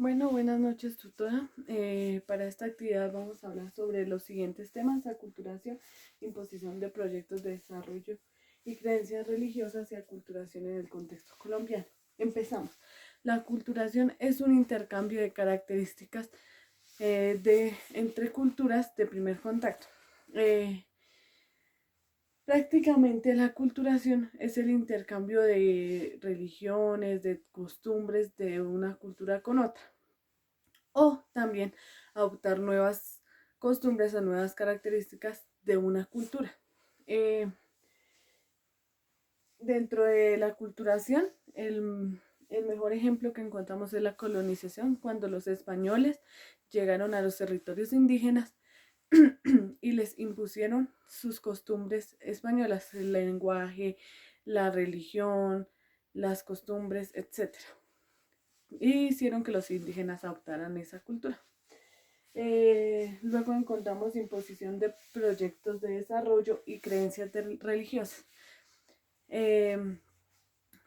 Bueno, buenas noches, tutora. Para esta actividad vamos a hablar sobre los siguientes temas: aculturación, imposición de proyectos de desarrollo y creencias religiosas y aculturación en el contexto colombiano. Empezamos. La aculturación es un intercambio de características entre culturas de primer contacto. Prácticamente la aculturación es el intercambio de religiones, de costumbres de una cultura con otra, o también adoptar nuevas costumbres o nuevas características de una cultura. Eh, Dentro de la aculturación, el mejor ejemplo que encontramos es la colonización, cuando los españoles llegaron a los territorios indígenas y les impusieron sus costumbres españolas, el lenguaje, la religión, las costumbres, etc. Y hicieron que los indígenas adoptaran esa cultura. Luego encontramos imposición de proyectos de desarrollo y creencias religiosas.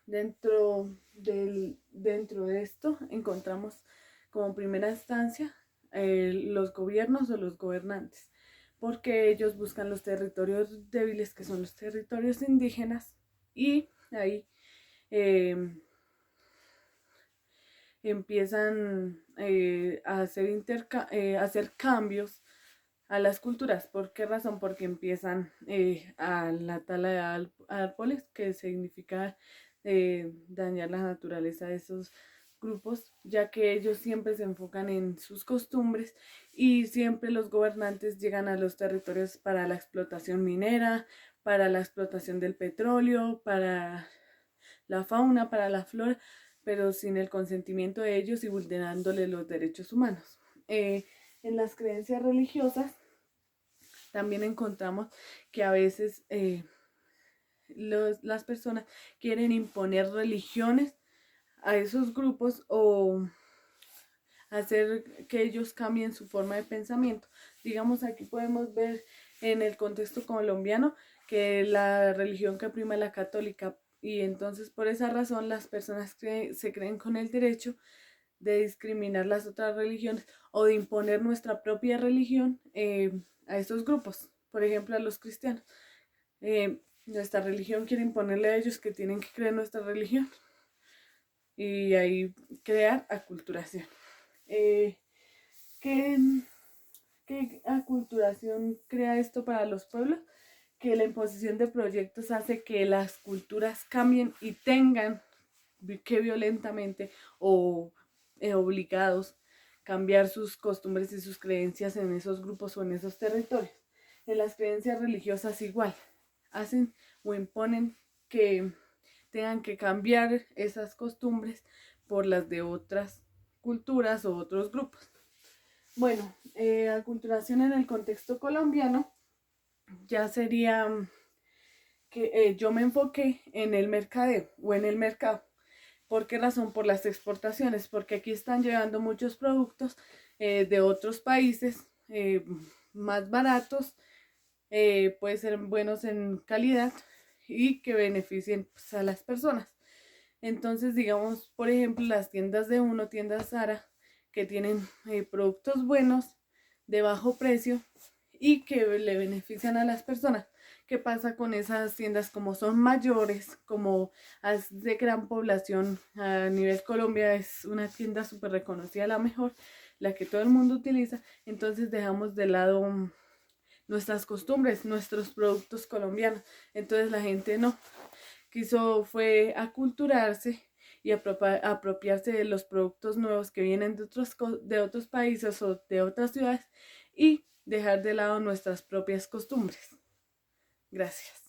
Dentro de esto encontramos como primera instancia los gobiernos o los gobernantes, porque ellos buscan los territorios débiles, que son los territorios indígenas, y ahí eh, empiezan a hacer cambios a las culturas. ¿Por qué razón? Porque empiezan a la tala de árboles, que significa dañar la naturaleza de esos grupos, ya que ellos siempre se enfocan en sus costumbres y siempre los gobernantes llegan a los territorios para la explotación minera, para la explotación del petróleo, para la fauna, para la flora, pero sin el consentimiento de ellos y vulnerándole los derechos humanos. En las creencias religiosas también encontramos que a veces las personas quieren imponer religiones a esos grupos o hacer que ellos cambien su forma de pensamiento. Digamos, aquí podemos ver en el contexto colombiano que la religión que prima es la católica, y entonces por esa razón las personas se creen con el derecho de discriminar las otras religiones o de imponer nuestra propia religión a estos grupos, por ejemplo a los cristianos. Nuestra religión quiere imponerle a ellos que tienen que creer nuestra religión y ahí crear aculturación. Eh, ¿qué, ¿Qué aculturación crea esto para los pueblos? Que la imposición de proyectos hace que las culturas cambien y tengan que violentamente o obligados cambiar sus costumbres y sus creencias en esos grupos o en esos territorios. En las creencias religiosas igual, hacen o imponen que tengan que cambiar esas costumbres por las de otras culturas o otros grupos. Bueno, aculturación en el contexto colombiano ya sería que yo me enfoqué en el mercadeo o en el mercado. ¿Por qué razón? Por las exportaciones, porque aquí están llegando muchos productos de otros países más baratos, pueden ser buenos en calidad y que beneficien pues, a las personas. Entonces, digamos, por ejemplo, las tiendas de Uno, tiendas Zara, que tienen productos buenos de bajo precio y que le benefician a las personas. ¿Qué pasa con esas tiendas? Como son mayores, como es de gran población a nivel Colombia, es una tienda súper reconocida, la mejor, la que todo el mundo utiliza, entonces dejamos de lado nuestras costumbres, nuestros productos colombianos. Entonces la gente no fue aculturarse y apropiarse de los productos nuevos que vienen de otros países o de otras ciudades y dejar de lado nuestras propias costumbres. Gracias.